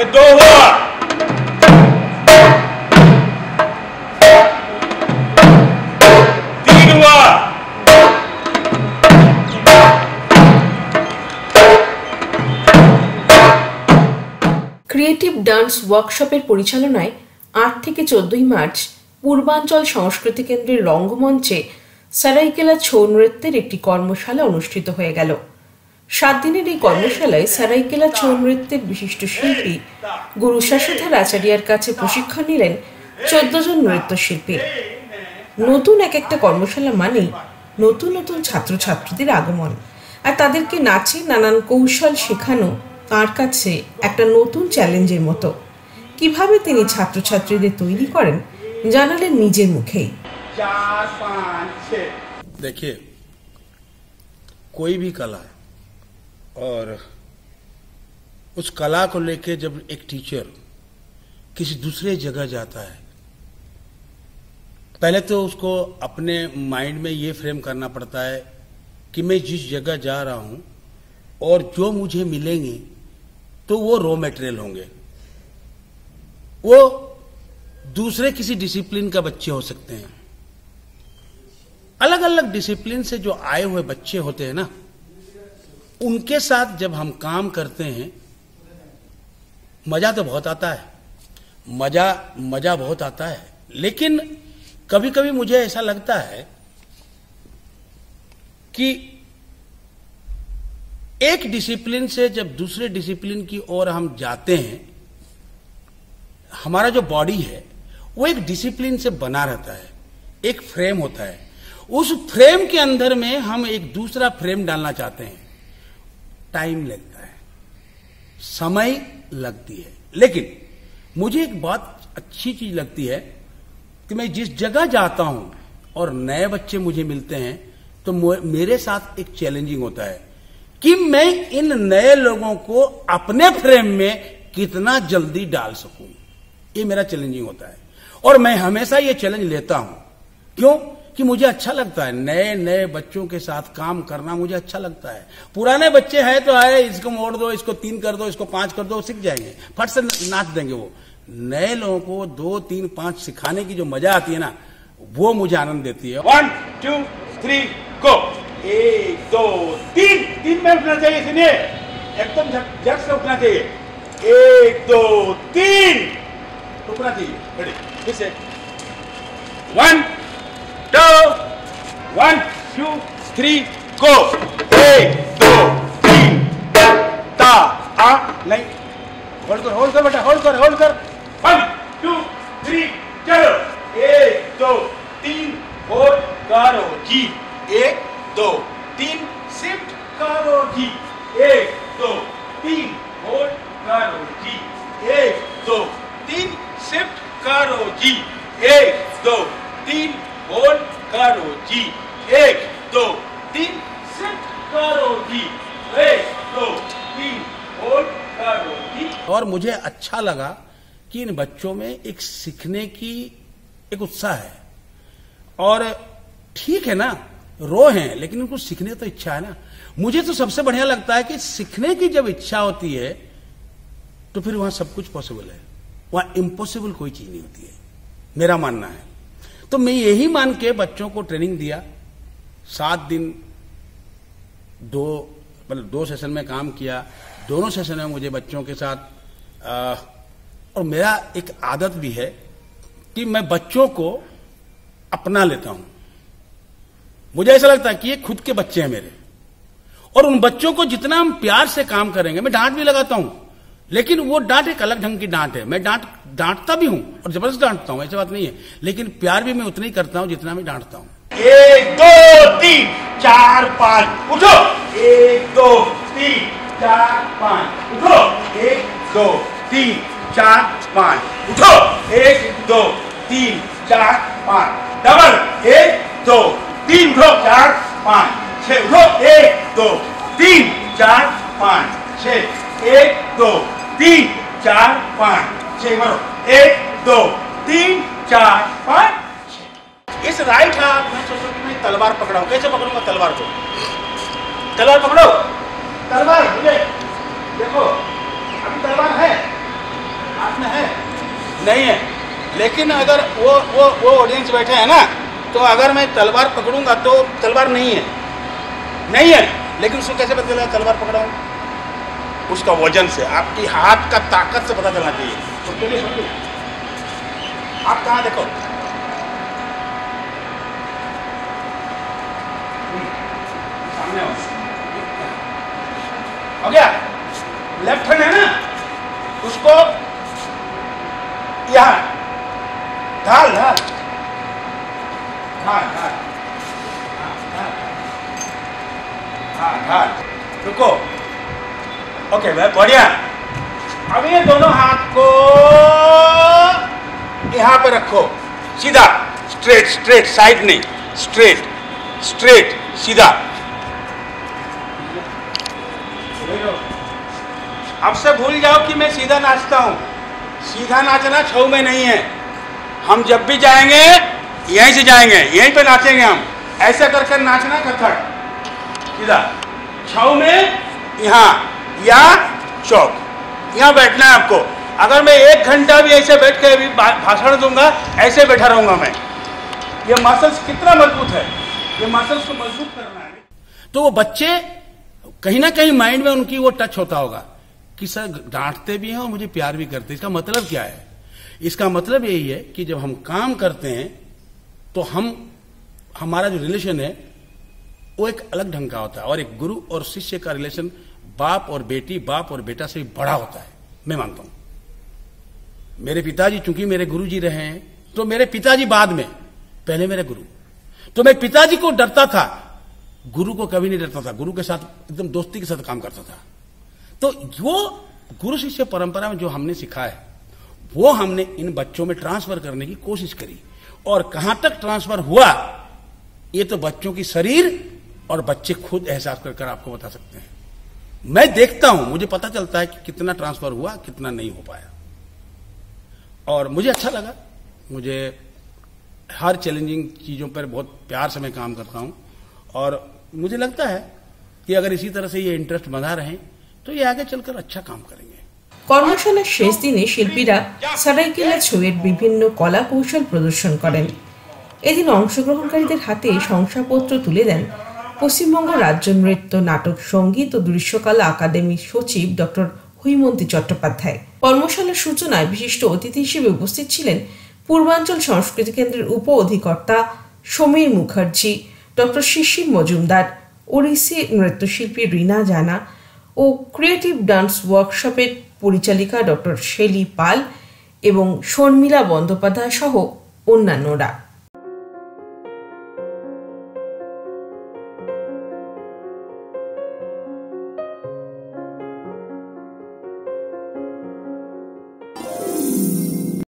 ये 2 हुआ, 3 हुआ, ক্রিয়েটিভ ডান্স ওয়ার্কশপের পরিচালনায় 8 থেকে 14 মার্চ পূর্বাঞ্চল সংস্কৃতি কেন্দ্রের রঙ্গমঞ্চে সারাইকেলা ছৌ নৃত্যের একটি কর্মশালা অনুষ্ঠিত হয়ে গেল। 7 দিনের এই কর্মশালায় সারাইকেলা ছৌ নৃত্যের বিশিষ্ট শিল্পী গুরু শাশ্বধার আচার্যার কাছে প্রশিক্ষণ নিলেন 14 জন নৃত্যশিল্পী। নতুন একটা কর্মশালা মানেই নতুন নতুন ছাত্রছাত্রীদের আগমন, আর তাদেরকে নাচে নানান কৌশল শেখানো তার কাছে একটা নতুন চ্যালেঞ্জের মতো। কিভাবে তিনি ছাত্রছাত্রীদের তৈরি করেন জানালেন নিজের মুখেই। 4 5 6। देखिए, कोई भी कला और उस कला को लेके जब एक टीचर किसी दूसरे जगह जाता है, पहले तो उसको अपने माइंड में ये फ्रेम करना पड़ता है कि मैं जिस जगह जा रहा हूं और जो मुझे मिलेंगे तो वो रॉ मटेरियल होंगे। वो दूसरे किसी डिसिप्लिन का बच्चे हो सकते हैं। अलग अलग डिसिप्लिन से जो आए हुए बच्चे होते हैं ना, उनके साथ जब हम काम करते हैं मजा तो बहुत आता है, मजा बहुत आता है। लेकिन कभी कभी मुझे ऐसा लगता है कि एक डिसिप्लिन से जब दूसरे डिसिप्लिन की ओर हम जाते हैं, हमारा जो बॉडी है वो एक डिसिप्लिन से बना रहता है, एक फ्रेम होता है। उस फ्रेम के अंदर में हम एक दूसरा फ्रेम डालना चाहते हैं, टाइम लगता है, समय लगती है। लेकिन मुझे एक बहुत अच्छी चीज लगती है कि मैं जिस जगह जाता हूं और नए बच्चे मुझे मिलते हैं तो मेरे साथ एक चैलेंजिंग होता है कि मैं इन नए लोगों को अपने फ्रेम में कितना जल्दी डाल सकूं। ये मेरा चैलेंजिंग होता है और मैं हमेशा ये चैलेंज लेता हूं। क्यों? कि मुझे अच्छा लगता है, नए नए बच्चों के साथ काम करना मुझे अच्छा लगता है। पुराने बच्चे हैं तो आए, इसको मोड़ दो, इसको 3 कर दो, इसको 5 कर दो, सीख जाएंगे, फट से नाच देंगे। वो नए लोगों को 2 3 5 सिखाने की जो मजा आती है ना, वो मुझे आनंद देती है। 1 2 3 गो। 1 2 3 3 में उठना चाहिए, सुनिए, एकदम झट से उठना चाहिए। 1 2 3 उठना चाहिए। रेडी? फिर से 1 2 1 2 3 गो। 1 2 3 ता आ नहीं, होल्ड कर बेटा, होल्ड कर 1 2 3 चलो। 1 2 3 4 करो जी। 1 2 3 शिफ्ट करो जी। 1 2 3 होल्ड करो जी। 1 2 3 शिफ्ट करो जी। 1 2 3 होल्ड करो जी। 1 2 3 शिफ्ट करो जी। 1 2 3 होल्ड करो जी। और मुझे अच्छा लगा कि इन बच्चों में एक सीखने की एक उत्साह है। और ठीक है ना, रो हैं लेकिन उनको सीखने तो इच्छा है ना। मुझे तो सबसे बढ़िया लगता है कि सीखने की जब इच्छा होती है तो फिर वहां सब कुछ पॉसिबल है, वहां इम्पॉसिबल कोई चीज नहीं होती है, मेरा मानना है। तो मैं यही मान के बच्चों को ट्रेनिंग दिया। 7 दिन 2 सेशन में काम किया। दोनों सेशन में मुझे बच्चों के साथ और मेरा एक आदत भी है कि मैं बच्चों को अपना लेता हूं। मुझे ऐसा लगता है कि ये खुद के बच्चे हैं मेरे, और उन बच्चों को जितना हम प्यार से काम करेंगे, मैं डांट भी लगाता हूं, लेकिन वो डांट एक अलग ढंग की डांट है। मैं डांटता भी हूं और जबरदस्त डांटता हूं, ऐसी बात नहीं है, लेकिन प्यार भी मैं उतना ही करता हूं जितना मैं डांटता हूं। 1 2 3 4 5 उठो। 1 2 3 4 5 उठो। 1 2 3 4 5 उठो। 1 2 3 4 5 डबल। 1 2 3 उठो। 4 5 6 उठो। 1 2 3 4 5 6 1 2 3 4 5 6 मारो। 1 2 3 4 5 6। इस राइट हाथ में सोचो कि मैं तलवार पकड़ाऊं। कैसे पकड़ूंगा तलवार को? तलवार पकड़ो, तलवार देखो, अभी तलवार है, नहीं है। लेकिन अगर वो ऑडियंस बैठे हैं ना, तो अगर मैं तलवार पकड़ूंगा तो तलवार नहीं है, लेकिन उसको कैसे पता चलेगा तलवार पकड़ा हूं? उसका वजन से, आपकी हाथ का ताकत से पता चलना चाहिए। तो चलिए आप कहाँ देखो, सामने हो गया। लेफ्ट हैंड है ना, उसको यहां ढाल रुको। ओके, बढ़िया। अब ये दोनों हाथ को यहां पे रखो, सीधा, स्ट्रेट, साइड नहीं, स्ट्रेट सीधा। अब से भूल जाओ कि मैं सीधा नाचता हूं। सीधा नाचना छऊ में नहीं है। हम जब भी जाएंगे यहीं से जाएंगे, यहीं पे नाचेंगे हम। ऐसे करके नाचना कथक, सीधा। छऊ में यहाँ या चौक, यहाँ बैठना है आपको। अगर मैं 1 घंटा भी ऐसे बैठ के अभी भाषण दूंगा, ऐसे बैठा रहूंगा मैं। ये मसल्स कितना मजबूत है, ये मसल्स को मजबूत करना है। तो वो बच्चे कहीं ना कहीं माइंड में उनकी वो टच होता होगा कि सर डांटते भी हैं और मुझे प्यार भी करते हैं। इसका मतलब क्या है? इसका मतलब यही है कि जब हम काम करते हैं तो हमारा जो रिलेशन है वो एक अलग ढंग का होता है। और एक गुरु और शिष्य का रिलेशन बाप और बेटी, बाप और बेटा से भी बड़ा होता है, मैं मानता हूं। मेरे पिताजी चूंकि मेरे गुरु जी रहे हैं, तो मेरे पिताजी बाद में, पहले मेरे गुरु। तो मैं पिताजी को डरता था, गुरु को कभी नहीं डरता था। गुरु के साथ एकदम दोस्ती के साथ काम करता था। तो वो गुरु शिष्य परंपरा में जो हमने सीखा है, वो हमने इन बच्चों में ट्रांसफर करने की कोशिश करी। और कहां तक ट्रांसफर हुआ, ये तो बच्चों की शरीर और बच्चे खुद एहसास कर आपको बता सकते हैं। मैं देखता हूं, मुझे पता चलता है कि कितना ट्रांसफर हुआ, कितना नहीं हो पाया। और मुझे अच्छा लगा। मुझे हर चैलेंजिंग चीजों पर बहुत प्यार से मैं काम करता हूं। और मुझे लगता है कि अगर इसी तरह से ये इंटरेस्ट बना रहे तो ये आगे चलकर अच्छा काम करेंगे। কর্মশালার শেষ দিনে শিল্পীরা সারাইকেলা ছৌয়ের বিভিন্ন কলা কৌশল প্রদর্শন করেন। এদিন অংশগ্রহণকারীদের হাতে শংসাপত্র তুলে দেন পশ্চিমবঙ্গ রাজ্য নৃত্য, নাটক, সঙ্গীত ও দৃশ্যকলা একাডেমির সচিব ডক্টর হৈমন্তী চট্টোপাধ্যায়। কর্মশালার সূচনায় বিশিষ্ট অতিথি হিসেবে উপস্থিত ছিলেন পূর্বাঞ্চল সংস্কৃতি কেন্দ্রের উপ অধিকর্তা সমীর মুখার্জি, ডক্টর শিশির মজুমদার, ওড়িশি নৃত্যশিল্পী রীনা জানা ও ক্রিয়েটিভ ডান্স ওয়ার্কশপের পরিচালিকা ডক্টর শেলি পাল এবং শর্মিলা বন্দ্যোপাধ্যায় সহ অন্যান্যরা।